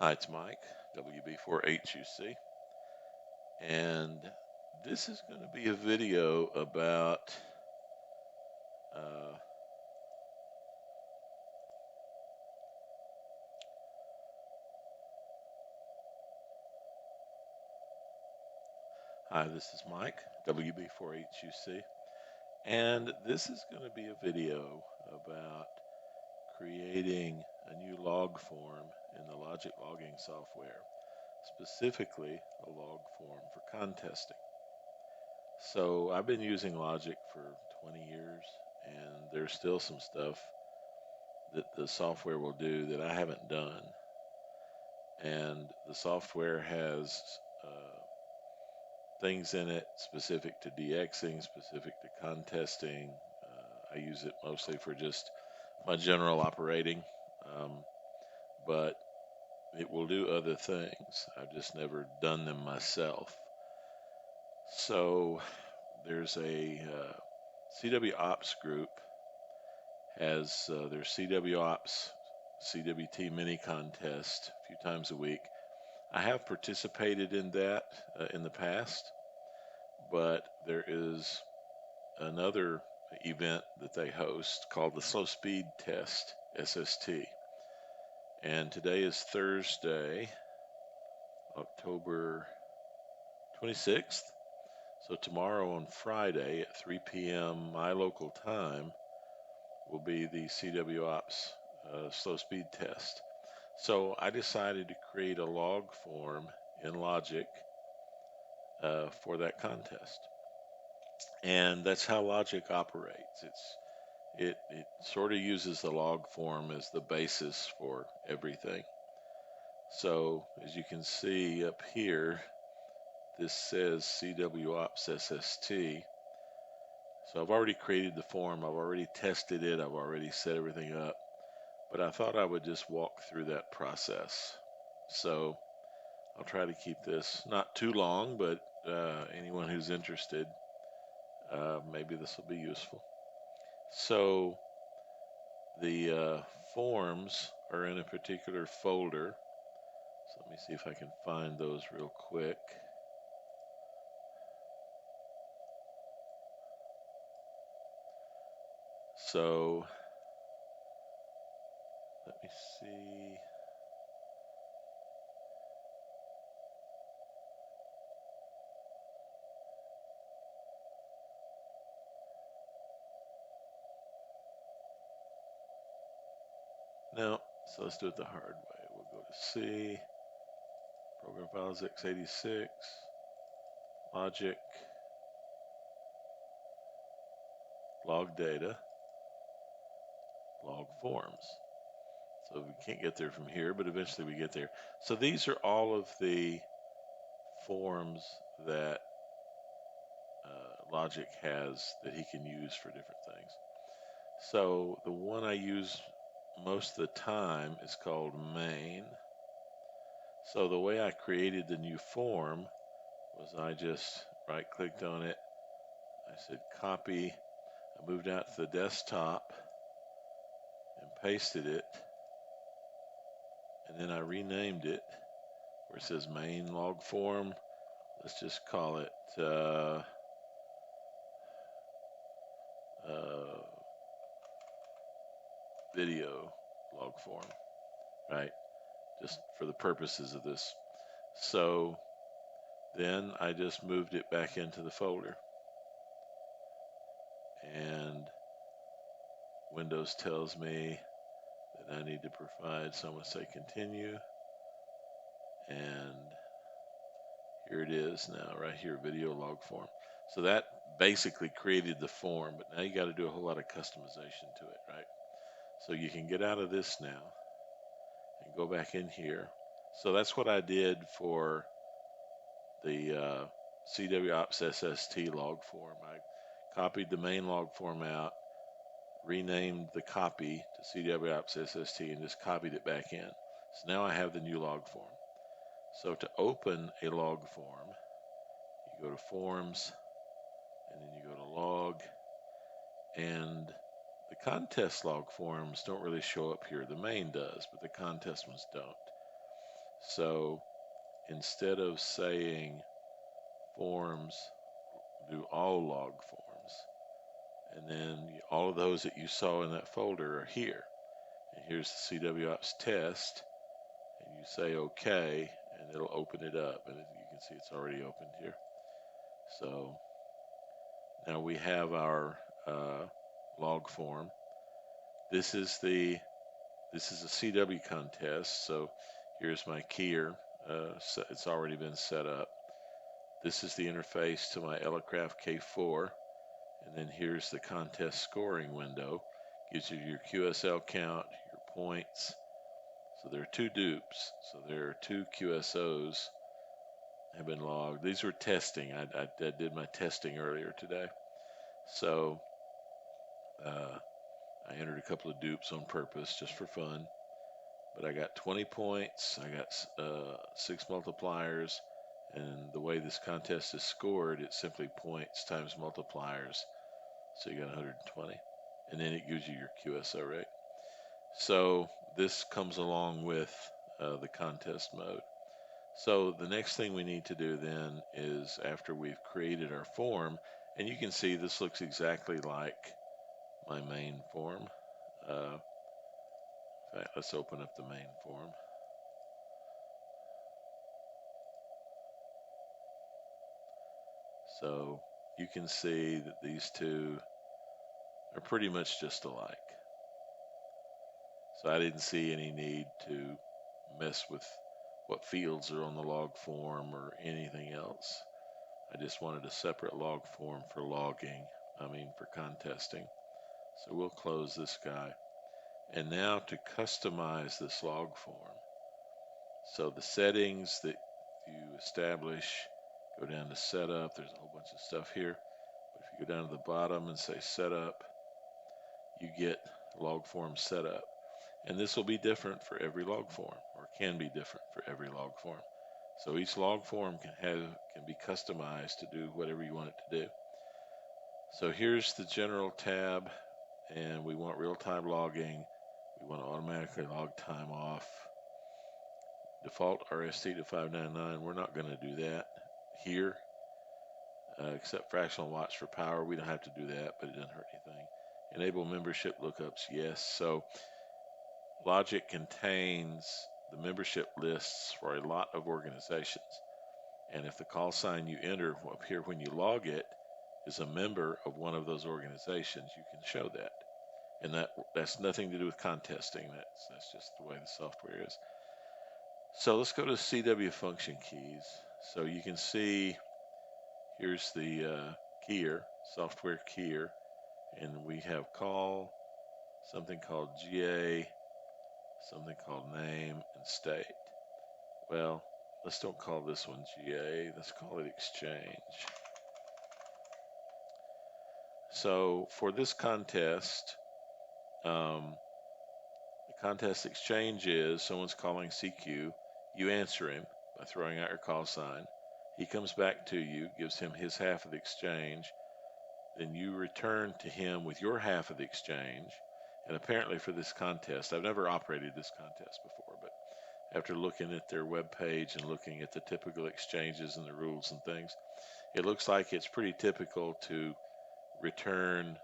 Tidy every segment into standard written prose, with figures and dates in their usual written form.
Hi, it's Mike, WB4HUC, and this is going to be a video about uh, hi, this is Mike, WB4HUC, and this is going to be a video about creating a new log form in the Logic logging software, specifically a log form for contesting. So I've been using Logic for 20 years, and there's still some stuff that the software will do that I haven't done. And the software has things in it specific to DXing, specific to contesting. I use it mostly for just my general operating, um, but it will do other things. I've just never done them myself. So there's a CWOPS group has their CWOPS CWT mini contest a few times a week. I have participated in that in the past, but there is another event that they host called the Slow Speed Test, SST. And today is Thursday, October 26th. So tomorrow on Friday at 3 p.m. my local time will be the CWOPS Slow Speed Test. So I decided to create a log form in Logic for that contest. And that's how Logic operates. It sort of uses the log form as the basis for everything. So as you can see up here, this says CWOPS SST. So I've already created the form, I've already tested it, I've already set everything up, but I thought I would just walk through that process. So I'll try to keep this not too long, but anyone who's interested, maybe this will be useful. So the forms are in a particular folder. So let me see if I can find those real quick. So let me see. No, so let's do it the hard way. We'll go to C, Program Files x86, Logic, Log Data, Log Forms. So we can't get there from here, but eventually we get there. So these are all of the forms that Logic has that he can use for different things. So the one I use most of the time is called main. So the way I created the new form was I just right clicked on it. I said copy. I moved out to the desktop and pasted it. And then I renamed it where it says main log form. Let's just call it video log form, right? Just for the purposes of this. So then I just moved it back into the folder. And Windows tells me that I need to provide, so I'm going to say continue. And here it is now, right here, video log form. So that basically created the form, but now you got to do a whole lot of customization to it, right? So you can get out of this now and go back in here. So that's what I did for the CWOPS SST log form. I copied the main log form out, renamed the copy to CWOPS SST, and just copied it back in. So now I have the new log form. So to open a log form, you go to Forms, and then you go to Log, and the contest log forms don't really show up here. The main does, but the contest ones don't. So instead of saying forms, do all log forms. And then all of those that you saw in that folder are here. And here's the CWOPS test. And you say OK, and it'll open it up. And you can see it's already opened here. So now we have our log form. This is a CW contest. So here's my keyer. It's already been set up. This is the interface to my Elecraft K4. And then here's the contest scoring window. Gives you your QSL count, your points. So there are two dupes. So there are two QSOs have been logged. These were testing. I did my testing earlier today. So I entered a couple of dupes on purpose just for fun. But I got 20 points. I got 6 multipliers. And the way this contest is scored, it's simply points times multipliers. So you got 120. And then it gives you your QSO rate. So this comes along with the contest mode. So the next thing we need to do then is, after we've created our form, and you can see this looks exactly like my main form. In fact, let's open up the main form. So you can see that these two are pretty much just alike. So I didn't see any need to mess with what fields are on the log form or anything else. I just wanted a separate log form for for contesting. So we'll close this guy. And now to customize this log form. So the settings that you establish, go down to setup. There's a whole bunch of stuff here. But if you go down to the bottom and say setup, you get log form setup. And this will be different for every log form, or can be different for every log form. So each log form can be customized to do whatever you want it to do. So here's the general tab, and we want real-time logging. We want to automatically log time off. Default RST to 599. We're not going to do that here, except fractional watts for power. We don't have to do that, but it doesn't hurt anything. Enable membership lookups, yes. So Logic contains the membership lists for a lot of organizations. And if the call sign you enter up here when you log it is a member of one of those organizations, you can show that. And that's nothing to do with contesting. That's just the way the software is. So let's go to CW function keys. So you can see here's the keyer, software keyer, and we have call, something called GA, something called name, and state. Well, let's don't call this one GA. Let's call it exchange. So for this contest, the contest exchange is someone's calling CQ. You answer him by throwing out your call sign. He comes back to you, gives him his half of the exchange. Then you return to him with your half of the exchange. And apparently for this contest, I've never operated this contest before, but after looking at their web page and looking at the typical exchanges and the rules and things, it looks like it's pretty typical to return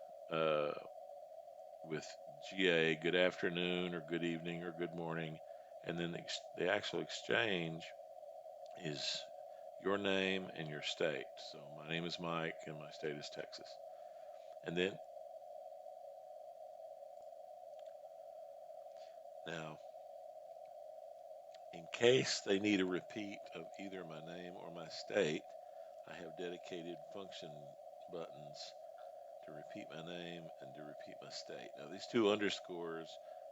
with GA, good afternoon or good evening or good morning, and then the actual exchange is your name and your state. So my name is Mike and my state is Texas. And then now, in case they need a repeat of either my name or my state, I have dedicated function buttons to repeat my name and to repeat my state. Now these two underscores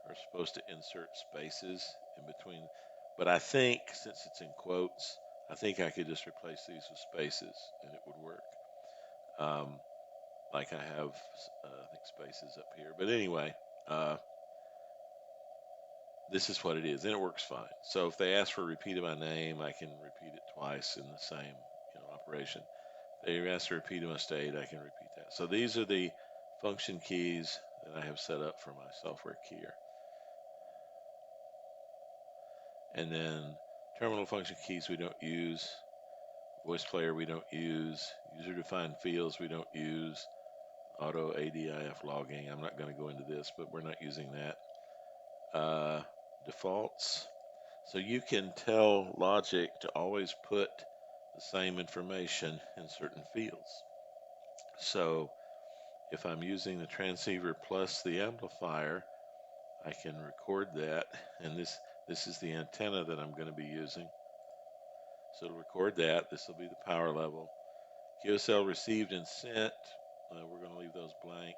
are supposed to insert spaces in between, but I think since it's in quotes, I think I could just replace these with spaces and it would work. Like I have, I think spaces up here. But anyway, this is what it is, and it works fine. So if they ask for a repeat of my name, I can repeat it twice in the same operation. They ask for a repeat of my state, I can repeat that. So these are the function keys that I have set up for my software keyer. And then Terminal function keys we don't use. Voice player we don't use. User-defined fields we don't use. Auto ADIF logging. I'm not going to go into this, but we're not using that. Defaults. So you can tell Logic to always put the same information in certain fields. So if I'm using the transceiver plus the amplifier, I can record that, and this is the antenna that I'm going to be using. So to record that, this will be the power level. QSL received and sent, we're going to leave those blank.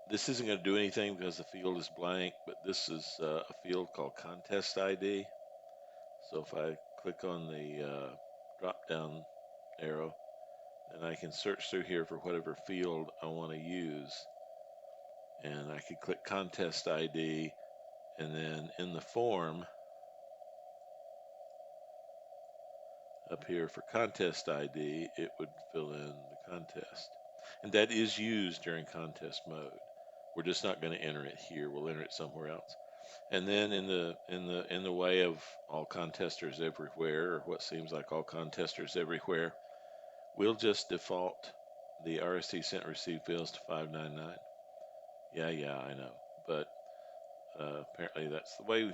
This isn't going to do anything because the field is blank, but this is a field called contest ID. So if I click on the drop down arrow, then I can search through here for whatever field I want to use. And I could click contest ID, and then in the form up here for contest ID, it would fill in the contest. And that is used during contest mode. We're just not going to enter it here. We'll enter it somewhere else. And then in the way of all contesters everywhere, or what seems like all contesters everywhere, we'll just default the RST sent receive fields to 599. Yeah, I know, but apparently that's the way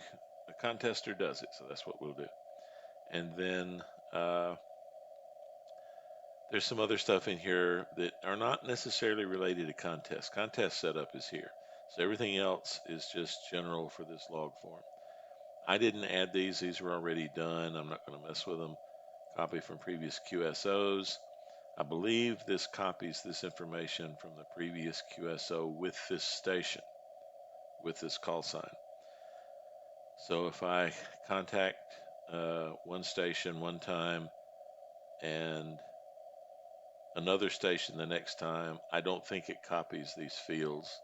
a contester does it, so that's what we'll do. And then there's some other stuff in here that are not necessarily related to contest. Contest setup is here. So everything else is just general for this log form. I didn't add these. These were already done. I'm not going to mess with them. Copy from previous QSOs. I believe this copies this information from the previous QSO with this station, with this call sign. So if I contact one station one time and another station the next time, I don't think it copies these fields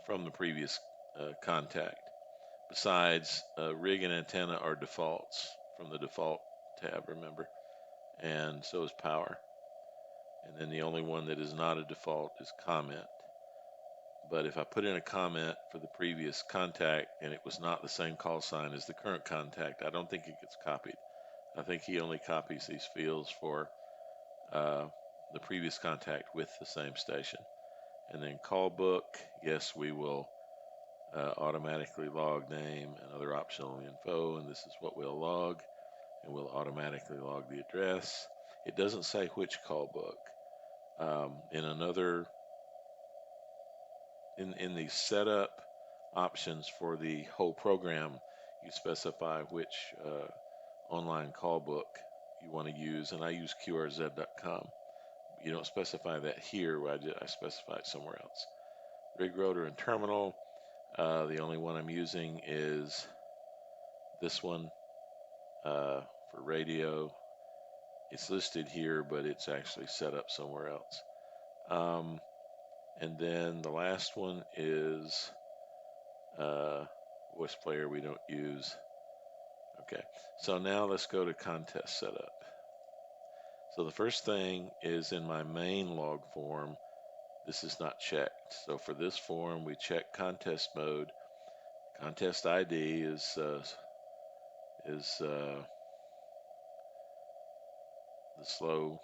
from the previous contact. Besides, rig and antenna are defaults from the default tab, remember, and so is power. And then the only one that is not a default is comment. But if I put in a comment for the previous contact and it was not the same call sign as the current contact, I don't think it gets copied. I think he only copies these fields for the previous contact with the same station. And then call book, yes, we will automatically log name and other optional info, and this is what we'll log, and we'll automatically log the address. It doesn't say which call book. In the setup options for the whole program, you specify which online call book you want to use, and I use qrz.com. You don't specify that here. I specify it somewhere else. Rig rotor and terminal. The only one I'm using is this one for radio. It's listed here, but it's actually set up somewhere else. And then the last one is voice player we don't use. Okay, so now let's go to contest setup. So the first thing is in my main log form, this is not checked. So for this form, we check contest mode. Contest ID is the slow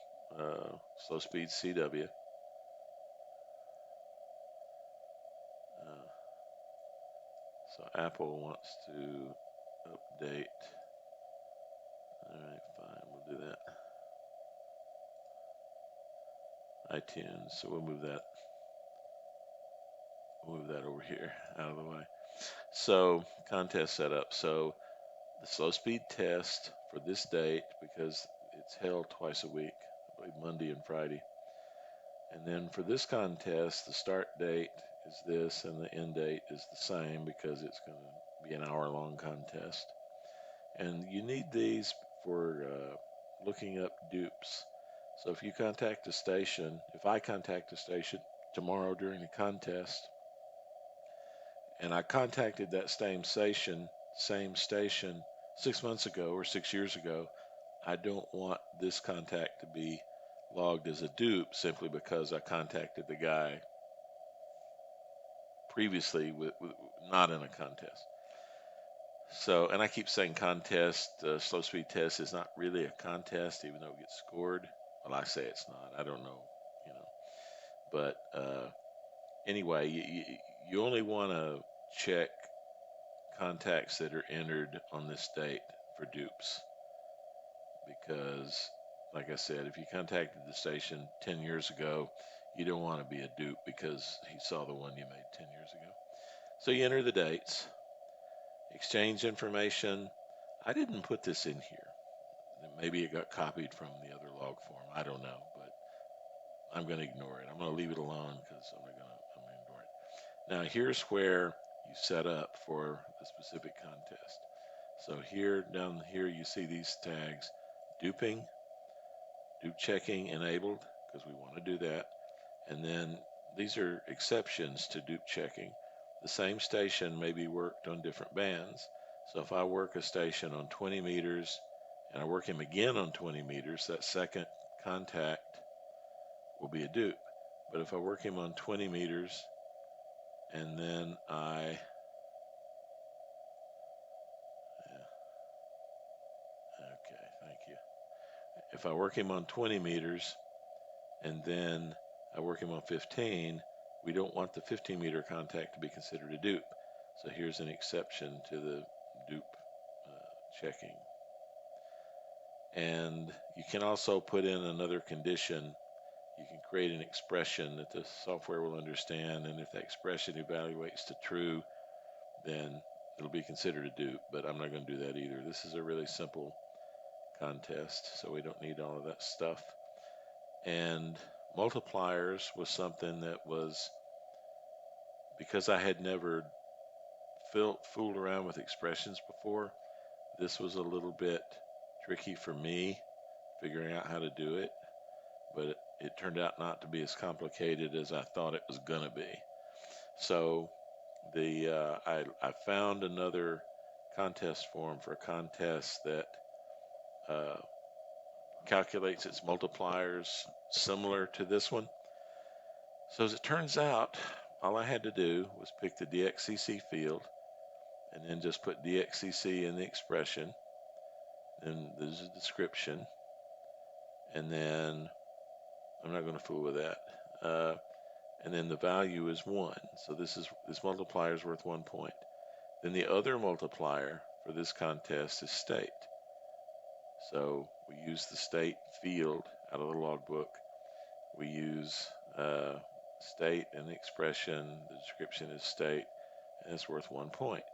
speed CW. So Apple wants to update. All right, fine, we'll do that. iTunes, so we'll move that. We'll move that over here out of the way. So contest setup. So the slow speed test for this date, because it's held twice a week, I believe Monday and Friday. And then for this contest, the start date is this and the end date is the same because it's going to be an hour-long contest. And you need these for looking up dupes. So if you contact a station, if I contact a station tomorrow during the contest, and I contacted that same station 6 months ago or 6 years ago, I don't want this contact to be logged as a dupe simply because I contacted the guy previously with not in a contest. So, and I keep saying contest, slow speed test is not really a contest, even though it gets scored. Well, I say it's not. I don't know, you know. But anyway, you only want to check contacts that are entered on this date for dupes because, like I said, if you contacted the station 10 years ago, you don't want to be a dupe because he saw the one you made 10 years ago. So you enter the dates, exchange information. I didn't put this in here. Maybe it got copied from the other log form. I don't know, but I'm going to ignore it. I'm going to leave it alone because I'm going to ignore it. Now here's where you set up for the specific contest. So here, down here, you see these tags: duping, dupe checking enabled, because we want to do that. And then these are exceptions to dupe checking. The same station may be worked on different bands. So if I work a station on 20 meters and I work him again on 20 meters, that second contact will be a dupe. But if I work him on 20 meters and then okay, thank you. If I work him on 20 meters and then I work him on 15, we don't want the 15-meter contact to be considered a dupe. So here's an exception to the dupe checking. And you can also put in another condition. You can create an expression that the software will understand, and if that expression evaluates to true, then it'll be considered a dupe, but I'm not going to do that either. This is a really simple contest, so we don't need all of that stuff. And multipliers was something that was, because I had never fooled around with expressions before, this was a little bit tricky for me figuring out how to do it, but it turned out not to be as complicated as I thought it was going to be. So I found another contest form for a contest that calculates its multipliers similar to this one. So as it turns out, all I had to do was pick the DXCC field and then just put DXCC in the expression. Then there's a description, and then I'm not going to fool with that. And then the value is 1. So this multiplier is worth 1 point. Then the other multiplier for this contest is state. So we use the state field out of the logbook. We use state in the expression. The description is state, and it's worth 1 point.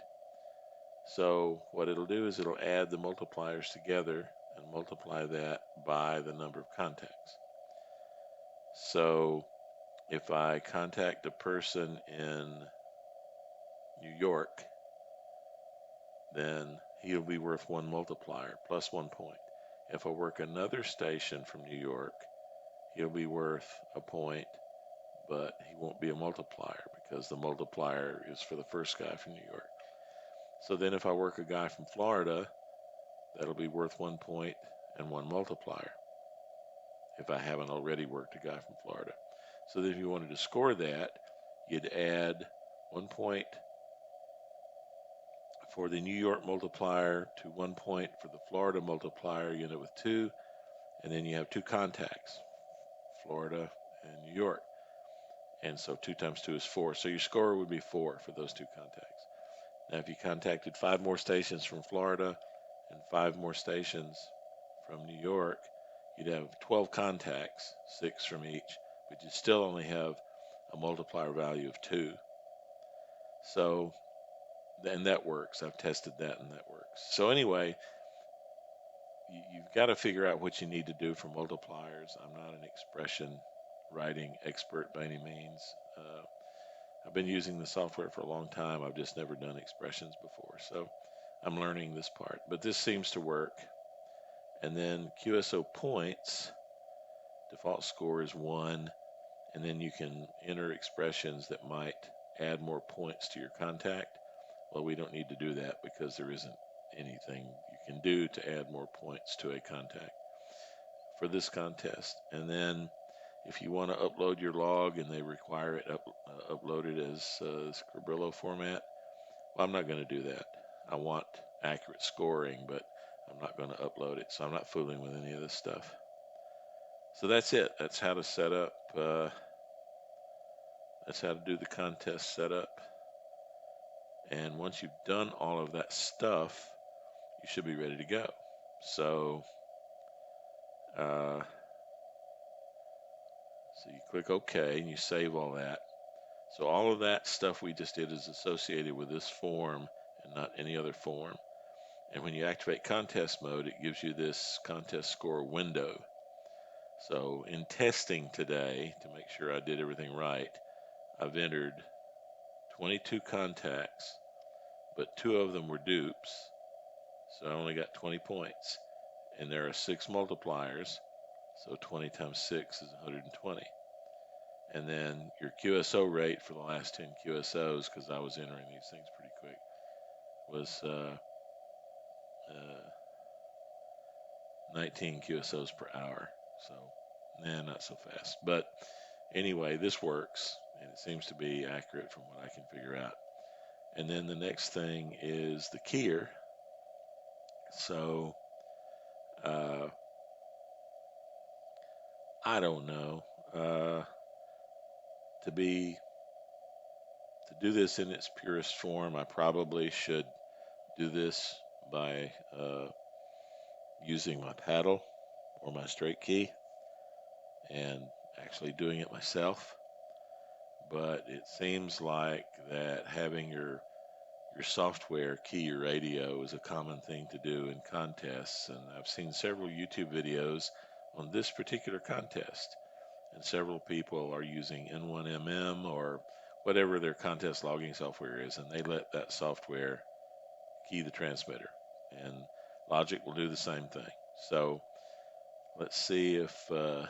So what it'll do is it'll add the multipliers together and multiply that by the number of contacts. So if I contact a person in New York, then he'll be worth 1 multiplier plus 1 point. If I work another station from New York, he'll be worth a point, but he won't be a multiplier because the multiplier is for the first guy from New York. So then if I work a guy from Florida, that'll be worth 1 point and 1 multiplier if I haven't already worked a guy from Florida. So that if you wanted to score that, you'd add 1 point for the New York multiplier to 1 point for the Florida multiplier, you end up with 2, and then you have 2 contacts, Florida and New York. And so 2 times 2 is 4. So your score would be 4 for those 2 contacts. Now, if you contacted 5 more stations from Florida and 5 more stations from New York, you'd have 12 contacts, 6 from each, but you still only have a multiplier value of 2. So, and that works. I've tested that and that works. So anyway, you've got to figure out what you need to do for multipliers. I'm not an expression writing expert by any means. I've been using the software for a long time. I've just never done expressions before. So I'm learning this part, but this seems to work. And then QSO points, default score is 1. And then you can enter expressions that might add more points to your contact. Well, we don't need to do that because there isn't anything you can do to add more points to a contact for this contest. And then If you want to upload your log and they require it uploaded as Scribrillo format, well, I'm not going to do that. I want accurate scoring, but I'm not going to upload it, so I'm not fooling with any of this stuff. So that's it. That's how to set up. That's how to do the contest setup. And once you've done all of that stuff, you should be ready to go. So, so you click OK and you save all that. So all of that stuff we just did is associated with this form and not any other form. And when you activate contest mode, it gives you this contest score window. So in testing today, to make sure I did everything right, I've entered 22 contacts, but 2 of them were dupes. So I only got 20 points. And there are 6 multipliers. So 20 times 6 is 120. And then your QSO rate for the last 10 QSOs, because I was entering these things pretty quick, was 19 QSOs per hour. So, not so fast. But anyway, this works, and it seems to be accurate from what I can figure out. And then the next thing is the keyer. So, I don't know. To do this in its purest form, I probably should do this by using my paddle or my straight key and actually doing it myself. But it seems like that having your software key your radio is a common thing to do in contests, and I've seen several YouTube videos on this particular contest, and several people are using N1MM or whatever their contest logging software is, and they let that software key the transmitter, and Logic will do the same thing. So let's see if the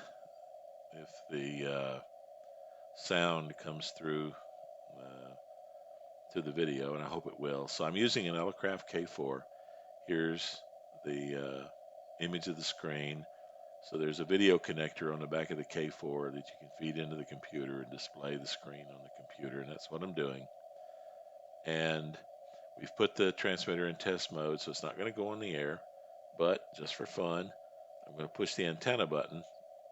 sound comes through to the video, and I hope it will. So I'm using an Elecraft K4. Here's the image of the screen. So there's a video connector on the back of the K4 that you can feed into the computer and display the screen on the computer, and that's what I'm doing. And we've put the transmitter in test mode, so it's not going to go on the air, but just for fun, I'm going to push the antenna button.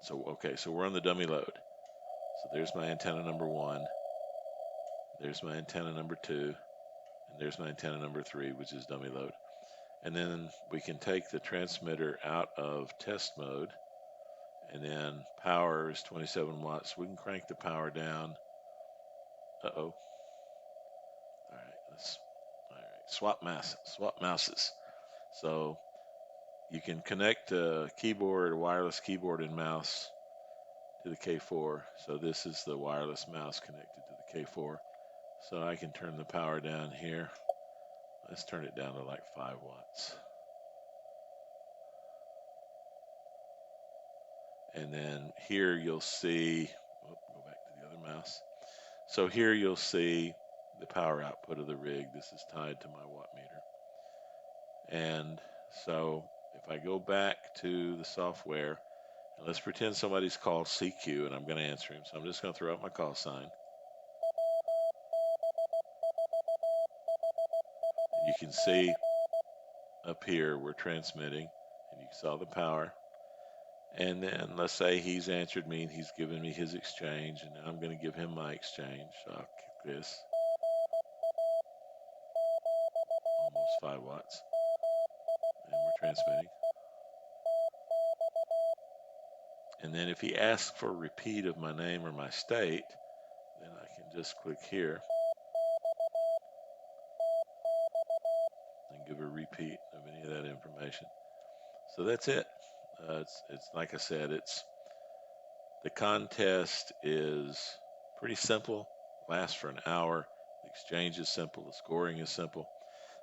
So, okay, so we're on the dummy load. So there's my antenna number 1, there's my antenna number 2, and there's my antenna number 3, which is dummy load. And then we can take the transmitter out of test mode, and then power is 27 watts. We can crank the power down. All right, swap mouses. So you can connect a keyboard, a wireless keyboard and mouse to the K4. So this is the wireless mouse connected to the K4. So I can turn the power down here. Let's turn it down to like 5 watts. And then here you'll see, go back to the other mouse. So here you'll see the power output of the rig. This is tied to my watt meter. And so if I go back to the software, and let's pretend somebody's called CQ and I'm going to answer him. So I'm just going to throw out my call sign. You can see up here we're transmitting, and you saw the power. And then let's say he's answered me and he's given me his exchange, and now I'm going to give him my exchange. So I'll kick this. Almost 5 watts. And we're transmitting. And then if he asks for a repeat of my name or my state, then I can just click here and give a repeat of any of that information. So that's it. It's like I said, the contest is pretty simple, lasts for an hour. The exchange is simple, the scoring is simple.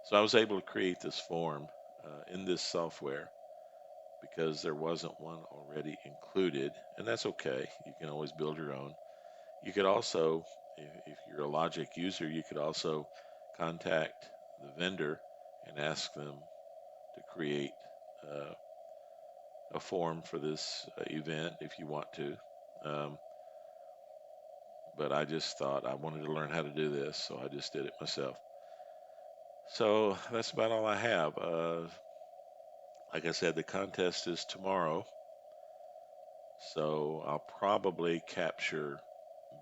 So I was able to create this form in this software because there wasn't one already included, and that's okay. You can always build your own. You could also, if you're a Logic user, you could also contact the vendor and ask them to create a form for this event if you want to. Um, but I just thought I wanted to learn how to do this, so I just did it myself. So that's about all I have. Like I said, the contest is tomorrow, so I'll probably capture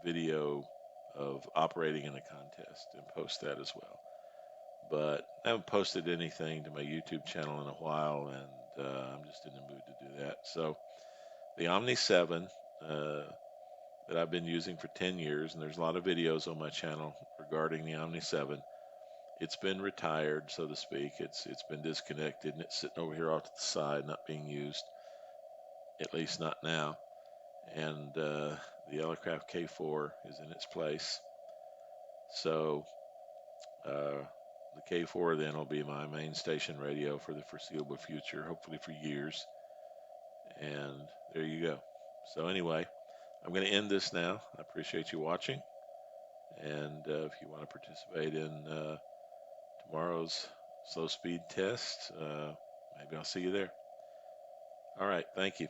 video of operating in a contest and post that as well. But I haven't posted anything to my YouTube channel in a while, and I'm just in the mood to do that. So the Omni 7 uh, that I've been using for 10 years, and there's a lot of videos on my channel regarding the Omni 7. It's been retired, so to speak. It's been disconnected, and it's sitting over here off to the side, not being used, at least not now. And the Elecraft K4 is in its place. So uh, the K4 then will be my main station radio for the foreseeable future, hopefully for years. And there you go. So anyway, I'm going to end this now. I appreciate you watching. And if you want to participate in tomorrow's slow speed test, maybe I'll see you there. All right. Thank you.